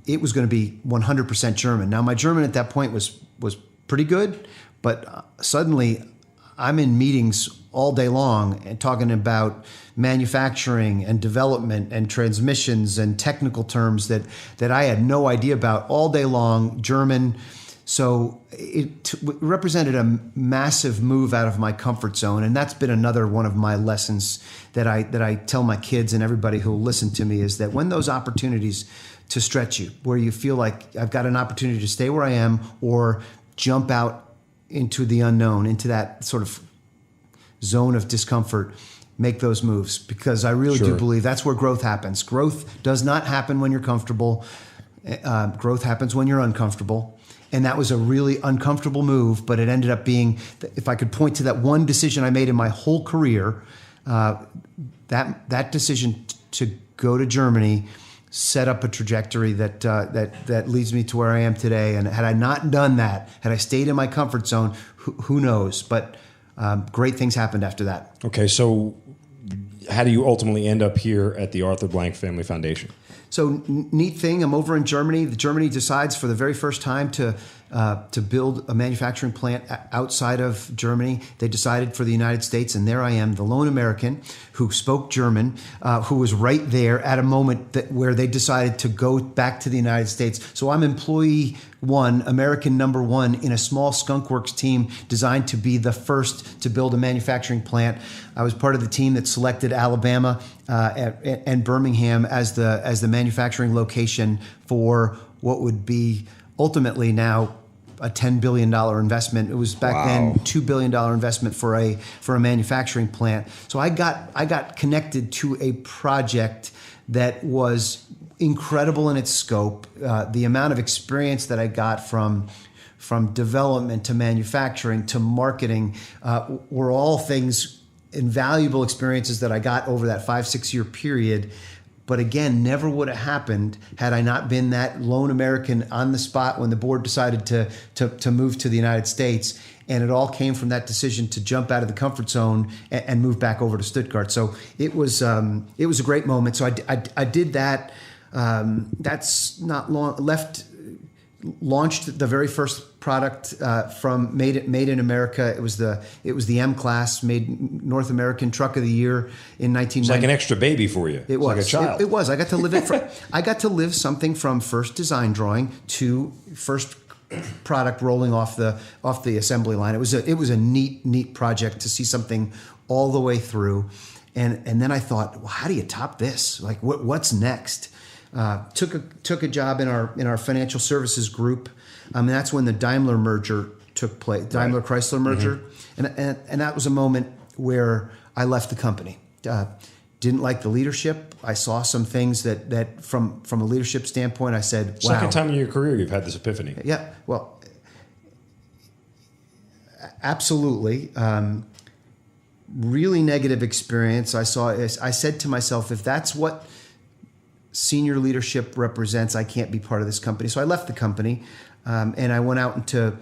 it was going to be 100% German. Now, my German at that point was pretty good, but suddenly I'm in meetings all day long and talking about manufacturing and development and transmissions and technical terms that I had no idea about all day long, German. So it represented a massive move out of my comfort zone. And that's been another one of my lessons that I tell my kids and everybody who will listen to me, is that when those opportunities to stretch you, where you feel like I've got an opportunity to stay where I am or jump out into the unknown, into that sort of zone of discomfort, make those moves, because I really do believe that's where growth happens. Growth does not happen when you're comfortable. Growth happens when you're uncomfortable. And that was a really uncomfortable move, but it ended up being, if I could point to that one decision I made in my whole career, that decision to go to Germany set up a trajectory that leads me to where I am today. And had I not done that, had I stayed in my comfort zone, who knows? But great things happened after that. Okay, so how do you ultimately end up here at the Arthur Blank Family Foundation? So neat thing, I'm over in Germany. Germany decides for the very first time to build a manufacturing plant outside of Germany. They decided for the United States, and there I am, the lone American who spoke German, who was right there at a moment where they decided to go back to the United States. So I'm employee 1, American number 1 in a small skunkworks team designed to be the first to build a manufacturing plant. I was part of the team that selected Alabama and Birmingham as the manufacturing location for what would be ultimately now a $10 billion investment. It was back then $2 billion investment for a manufacturing plant. So I got connected to a project that was incredible in its scope. The amount of experience that I got from development to manufacturing to marketing were all things, invaluable experiences that I got over that 5-6 year period. But again, never would have happened had I not been that lone American on the spot when the board decided to move to the United States. And it all came from that decision to jump out of the comfort zone and move back over to Stuttgart. So it was a great moment. So I did that. That's not long left. Launched the very first product from made in America. It was the M class, made North American Truck of the Year in 1990. It's like an extra baby for you. It was like a child. It was. I got to live it. I got to live something from first design drawing to first product rolling off the assembly line. It was a neat project to see something all the way through, and then I thought, well, how do you top this? Like, what's next? Took a job in our financial services group. That's when the Daimler merger took place, Daimler Chrysler merger, and that was a moment where I left the company. Didn't like the leadership. I saw some things that from a leadership standpoint, I said, wow. Second time in your career you've had this epiphany. Yeah, well, absolutely. Really negative experience. I said to myself, if that's what senior leadership represents, I can't be part of this company. So I left the company, and I went out into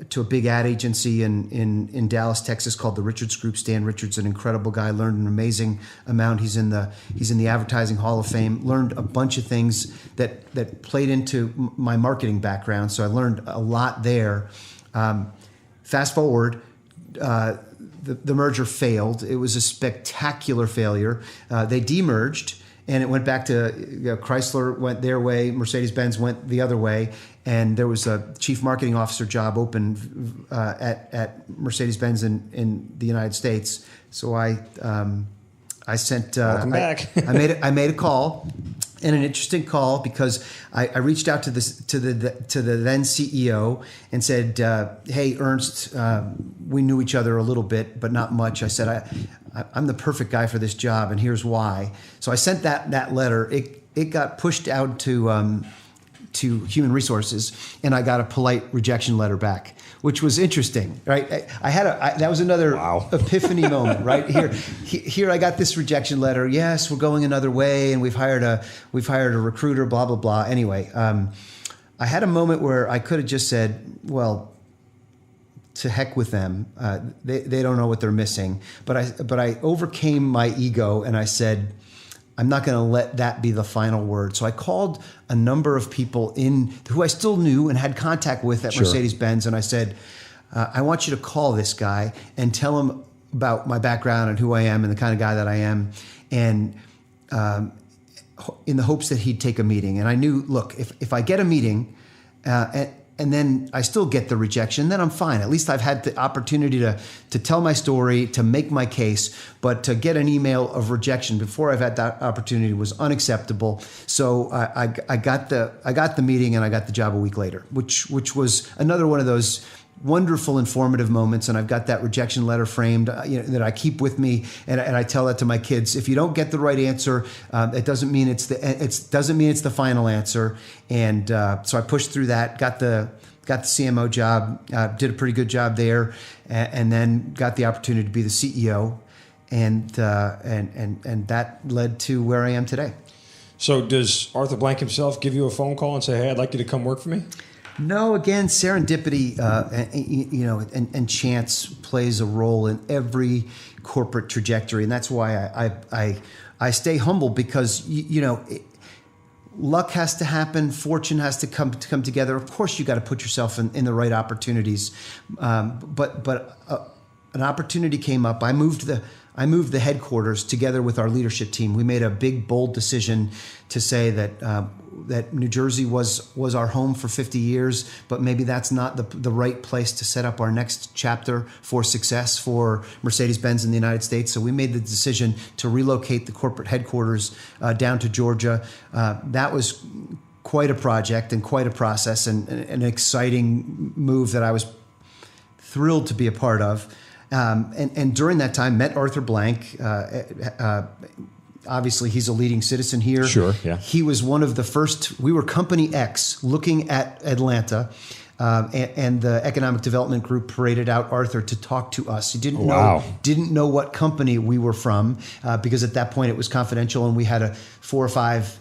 to a big ad agency in Dallas, Texas, called the Richards Group. Stan Richards, an incredible guy, learned an amazing amount. He's in the Advertising Hall of Fame. Learned a bunch of things that played into my marketing background. So I learned a lot there. Fast forward. The merger failed. It was a spectacular failure. They demerged. And it went back to Chrysler went their way, Mercedes-Benz went the other way, and there was a chief marketing officer job open at Mercedes-Benz in the United States. So I sent welcome back. I made a call, and an interesting call because I reached out to the then CEO and said, "Hey, Ernst, we knew each other a little bit, but not much." I said, I'm the perfect guy for this job, and here's why. So I sent that letter. It got pushed out to Human Resources, and I got a polite rejection letter back, which was interesting, right? That was another epiphany moment, right? Here I got this rejection letter. Yes, we're going another way, and we've hired a recruiter. Blah blah blah. Anyway, I had a moment where I could have just said, well, to heck with them. They don't know what they're missing. But I overcame my ego, and I said, I'm not going to let that be the final word. So I called a number of people who I still knew and had contact with at Mercedes-Benz, and I said, I want you to call this guy and tell him about my background and who I am and the kind of guy that I am, and in the hopes that he'd take a meeting. And I knew, look, if I get a meeting and then I still get the rejection, then I'm fine. At least I've had the opportunity to tell my story, to make my case. But to get an email of rejection before I've had that opportunity was unacceptable. So I got the meeting, and I got the job a week later, which was another one of those wonderful, informative moments. And I've got that rejection letter framed, that I keep with me, and I tell that to my kids. If you don't get the right answer, it doesn't mean it's the final answer. And so I pushed through that, got the CMO job, did a pretty good job there, and then got the opportunity to be the CEO, and that led to where I am today. So does Arthur Blank himself give you a phone call and say, "Hey, I'd like you to come work for me"? No, again, serendipity, and chance plays a role in every corporate trajectory, and that's why I stay humble, because luck has to happen, fortune has to come together. Of course, you got to put yourself in the right opportunities, but an opportunity came up. I moved the headquarters together with our leadership team. We made a big, bold decision to say that New Jersey was our home for 50 years, but maybe that's not the right place to set up our next chapter for success for Mercedes-Benz in the United States. So we made the decision to relocate the corporate headquarters down to Georgia. That was quite a project and quite a process and an exciting move that I was thrilled to be a part of. And during that time, met Arthur Blank. Obviously, he's a leading citizen here. Sure, yeah. He was one of the first. We were Company X looking at Atlanta. And the economic development group paraded out Arthur to talk to us. He didn't know what company we were from because at that point it was confidential, and we had 4 or 5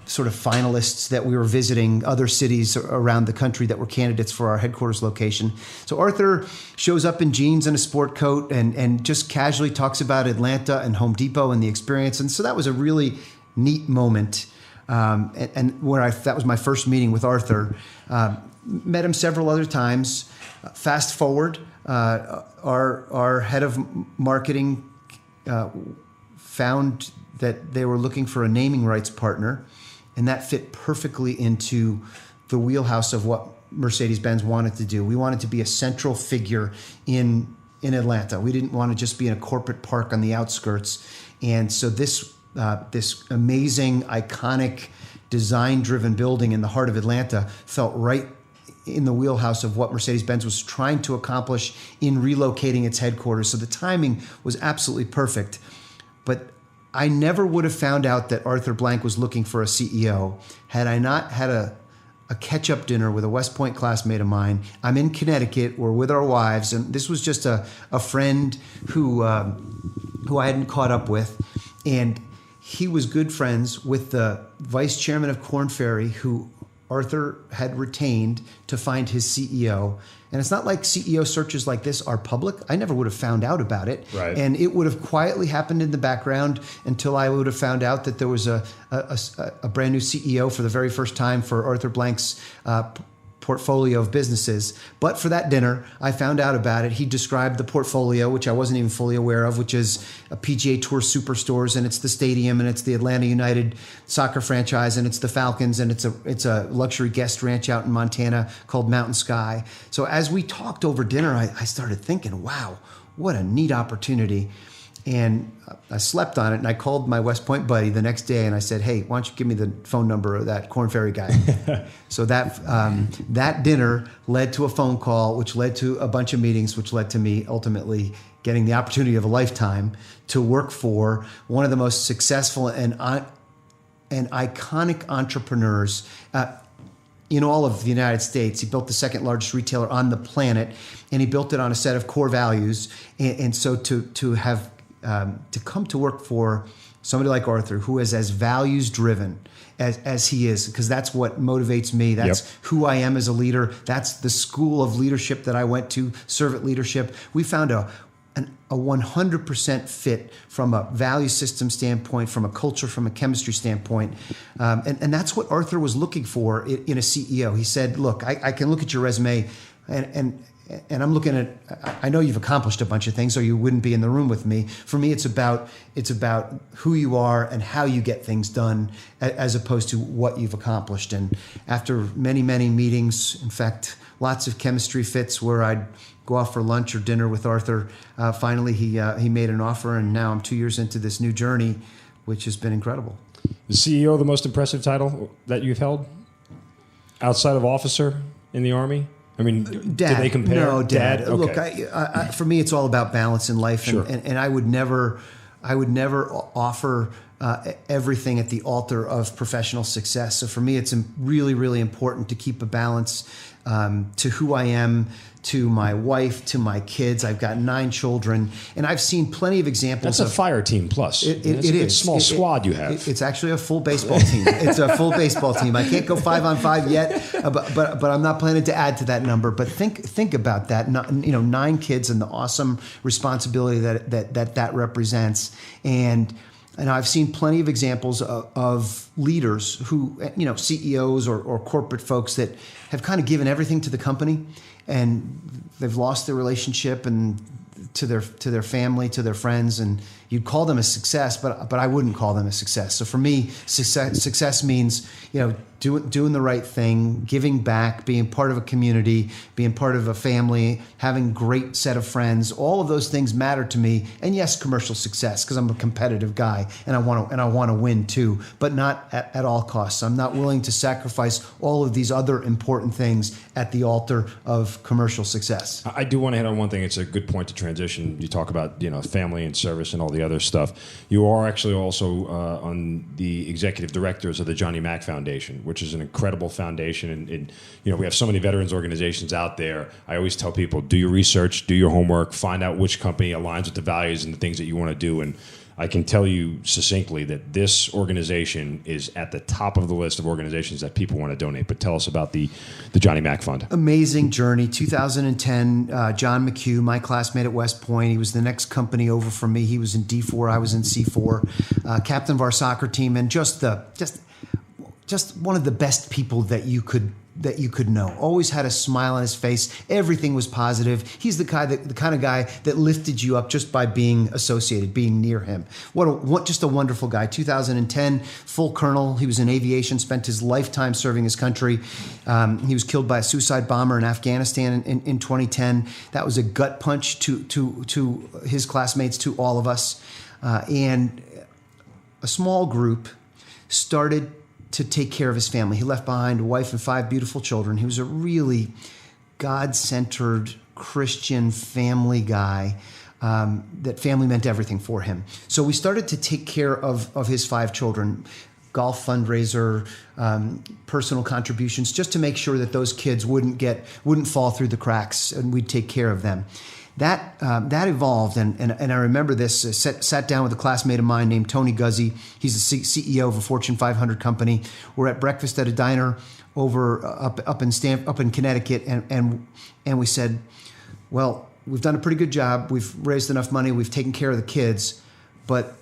sort of finalists that we were visiting other cities around the country that were candidates for our headquarters location. So Arthur shows up in jeans and a sport coat and just casually talks about Atlanta and Home Depot and the experience. And so that was a really neat moment. And where that was my first meeting with Arthur. Met him several other times. Fast forward, our head of marketing found that they were looking for a naming rights partner, and that fit perfectly into the wheelhouse of what Mercedes-Benz wanted to do. We wanted to be a central figure in Atlanta. We didn't want to just be in a corporate park on the outskirts. And so this amazing, iconic, design-driven building in the heart of Atlanta felt right in the wheelhouse of what Mercedes-Benz was trying to accomplish in relocating its headquarters. So the timing was absolutely perfect. But I never would have found out that Arthur Blank was looking for a CEO had I not had a catch-up dinner with a West Point classmate of mine. I'm in Connecticut. We're with our wives, and this was just a friend who I hadn't caught up with. And he was good friends with the vice chairman of Korn Ferry, who Arthur had retained to find his CEO. And it's not like CEO searches like this are public. I never would have found out about it. Right. And it would have quietly happened in the background until I would have found out that there was a brand new CEO for the very first time for Arthur Blank's portfolio of businesses. But for that dinner, I found out about it. He described the portfolio, which I wasn't even fully aware of, which is a PGA Tour Superstores, and it's the stadium, and it's the Atlanta United soccer franchise, and it's the Falcons, and it's a luxury guest ranch out in Montana called Mountain Sky. So as we talked over dinner, I started thinking, wow, what a neat opportunity. And I slept on it, and I called my West Point buddy the next day, and I said, hey, why don't you give me the phone number of that Korn Ferry guy? So that dinner led to a phone call, which led to a bunch of meetings, which led to me ultimately getting the opportunity of a lifetime to work for one of the most successful and iconic entrepreneurs in all of the United States. He built the second largest retailer on the planet, and he built it on a set of core values. And so to come to work for somebody like Arthur, who is as values driven as he is, because that's what motivates me. That's who I am as a leader. That's the school of leadership that I went to, servant leadership. We found a 100% fit from a value system standpoint, from a culture, from a chemistry standpoint. And that's what Arthur was looking for in a CEO. He said, look, I can look at your resume and I'm looking at, I know you've accomplished a bunch of things or you wouldn't be in the room with me. For me, it's about who you are and how you get things done as opposed to what you've accomplished. And after many, many meetings, in fact, lots of chemistry fits where I'd go off for lunch or dinner with Arthur, finally he made an offer, and now I'm 2 years into this new journey, which has been incredible. Is CEO the most impressive title that you've held outside of officer in the Army? I mean, Dad. Do they compare? No, Dad. Okay. Look, I, for me, it's all about balance in life, Sure. and I would never offer everything at the altar of professional success. So for me, it's really, really important to keep a balance to who I am, to my wife, to my kids. I've got 9 children, and I've seen plenty of examples. That's a fire team plus. It is. A small squad you have. It's actually a full baseball team. It's a full baseball team. I can't go 5-on-5 yet, but I'm not planning to add to that number. But think about that. 9 kids and the awesome responsibility that represents. And I've seen plenty of examples of leaders who, CEOs or corporate folks that have kind of given everything to the company, and they've lost their relationship and to their family, to their friends, and you'd call them a success, but I wouldn't call them a success. So for me, success means, doing the right thing, giving back, being part of a community, being part of a family, having a great set of friends. All of those things matter to me. And yes, commercial success, because I'm a competitive guy and I want to win too, but not at all costs. I'm not willing to sacrifice all of these other important things at the altar of commercial success. I do want to hit on one thing. It's a good point to transition. You talk about family and service and all the other stuff. You are actually also on the executive directors of the Johnny Mack Foundation, which is an incredible foundation. And we have so many veterans organizations out there. I always tell people, do your research, do your homework, find out which company aligns with the values and the things that you want to do. And I can tell you succinctly that this organization is at the top of the list of organizations that people want to donate. But tell us about the Johnny Mack Fund. Amazing journey. 2010, John McHugh, my classmate at West Point, he was the next company over from me. He was in D4, I was in C4, captain of our soccer team, and just one of the best people that you could know. Always had a smile on his face. Everything was positive. He's the kind of guy that lifted you up just by being associated, being near him. Just a wonderful guy. 2010, full colonel. He was in aviation, spent his lifetime serving his country. He was killed by a suicide bomber in Afghanistan in 2010. That was a gut punch to his classmates, to all of us. And a small group started to take care of his family. He left behind a wife and 5 beautiful children. He was a really God-centered Christian family guy. That family meant everything for him. So we started to take care of his 5 children, golf fundraiser, personal contributions, just to make sure that those kids wouldn't fall through the cracks, and we'd take care of them. That evolved, and I remember this. Sat down with a classmate of mine named Tony Guzzi. He's the CEO of a Fortune 500 company. We're at breakfast at a diner up in Connecticut, and we said, well, we've done a pretty good job. We've raised enough money. We've taken care of the kids, but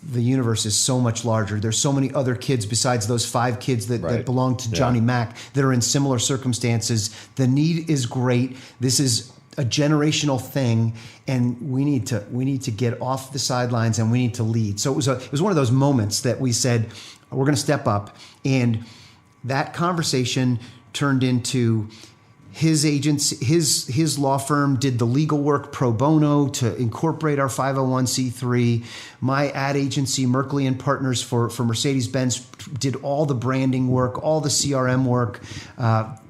the universe is so much larger. There's so many other kids besides those 5 kids that belong to Johnny Mack that are in similar circumstances. The need is great. This is a generational thing, and we need to get off the sidelines, and we need to lead. So it was one of those moments that we said, we're going to step up, and that conversation turned into his agency, his law firm did the legal work pro bono to incorporate our 501c3. My ad agency, Merkley & Partners for Mercedes-Benz, did all the branding work, all the CRM work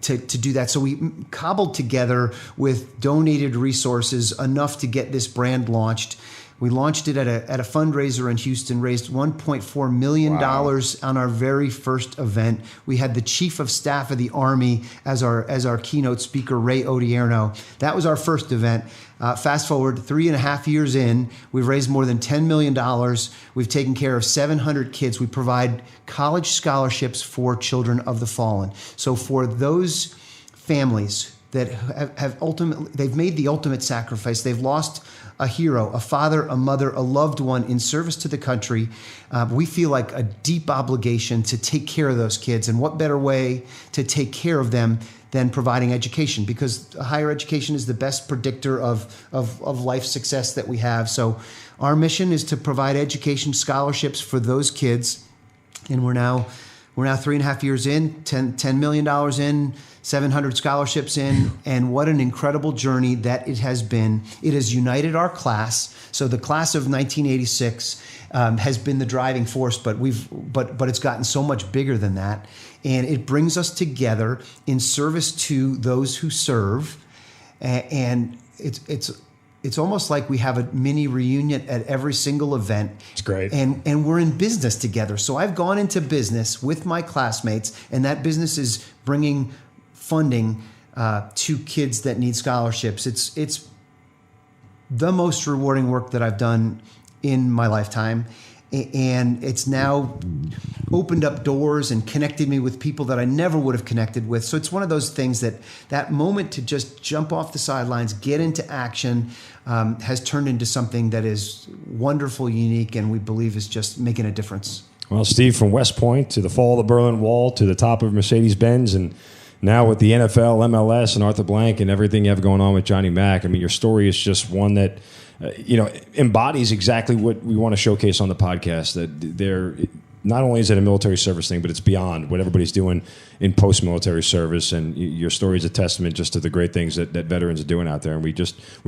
to do that. So we cobbled together with donated resources enough to get this brand launched. We launched it at a fundraiser in Houston, raised $1.4 million on our very first event. We had the Chief of Staff of the Army as our keynote speaker, Ray Odierno. That was our first event. Fast forward 3.5 years in, we've raised more than $10 million. We've taken care of 700 kids. We provide college scholarships for children of the fallen. So for those families that they've made the ultimate sacrifice, they've lost a hero, a father, a mother, a loved one in service to the country. We feel like a deep obligation to take care of those kids. And what better way to take care of them than providing education? Because higher education is the best predictor of life success that we have. So our mission is to provide education scholarships for those kids. And we're now 3.5 years in, $10 million in, 700 scholarships in, and what an incredible journey that it has been. It has united our class. So the class of 1986 has been the driving force, but it's gotten so much bigger than that, and it brings us together in service to those who serve, and it's almost like we have a mini reunion at every single event. It's great. And we're in business together. So I've gone into business with my classmates, and that business is bringing funding to kids that need scholarships. It's the most rewarding work that I've done in my lifetime. And it's now opened up doors and connected me with people that I never would have connected with. So it's one of those things that moment to just jump off the sidelines, get into action, has turned into something that is wonderful, unique, and we believe is just making a difference. Well, Steve, from West Point to the fall of the Berlin Wall to the top of Mercedes-Benz and now with the NFL, MLS, and Arthur Blank and everything you have going on with Johnny Mack, I mean, your story is just one that, embodies exactly what we want to showcase on the podcast. That they're not only is it a military service thing, but it's beyond what everybody's doing in post-military service. And your story is a testament just to the great things that veterans are doing out there. And we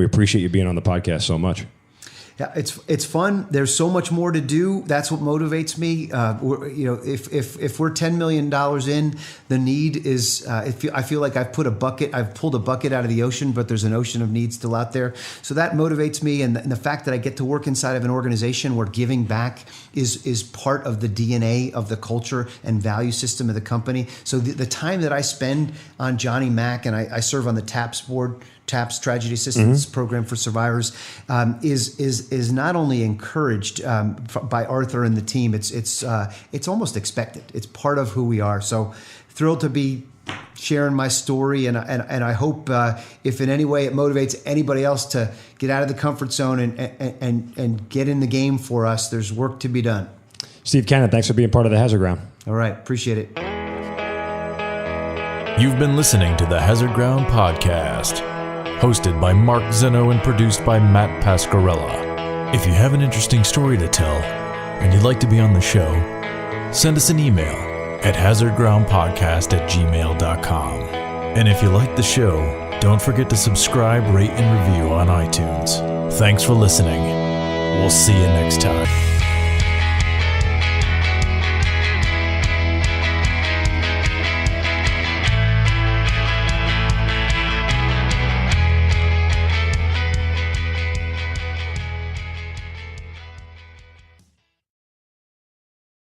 appreciate you being on the podcast so much. Yeah, it's fun. There's so much more to do. That's what motivates me. If we're $10 million in, the need is. I feel like I've pulled a bucket out of the ocean, but there's an ocean of needs still out there. So that motivates me, and the fact that I get to work inside of an organization where giving back is part of the DNA of the culture and value system of the company. So the time that I spend on Johnny Mack, and I serve on the TAPS board. TAPS Tragedy Assistance Program for Survivors is not only encouraged by Arthur and the team. It's almost expected. It's part of who we are. So thrilled to be sharing my story, and I hope if in any way it motivates anybody else to get out of the comfort zone and get in the game for us. There's work to be done. Steve Cannon, thanks for being part of the Hazard Ground. All right, appreciate it. You've been listening to the Hazard Ground Podcast, hosted by Mark Zeno and produced by Matt Pasquarella. If you have an interesting story to tell and you'd like to be on the show, send us an email at hazardgroundpodcast@gmail.com. And if you like the show, don't forget to subscribe, rate, and review on iTunes. Thanks for listening. We'll see you next time.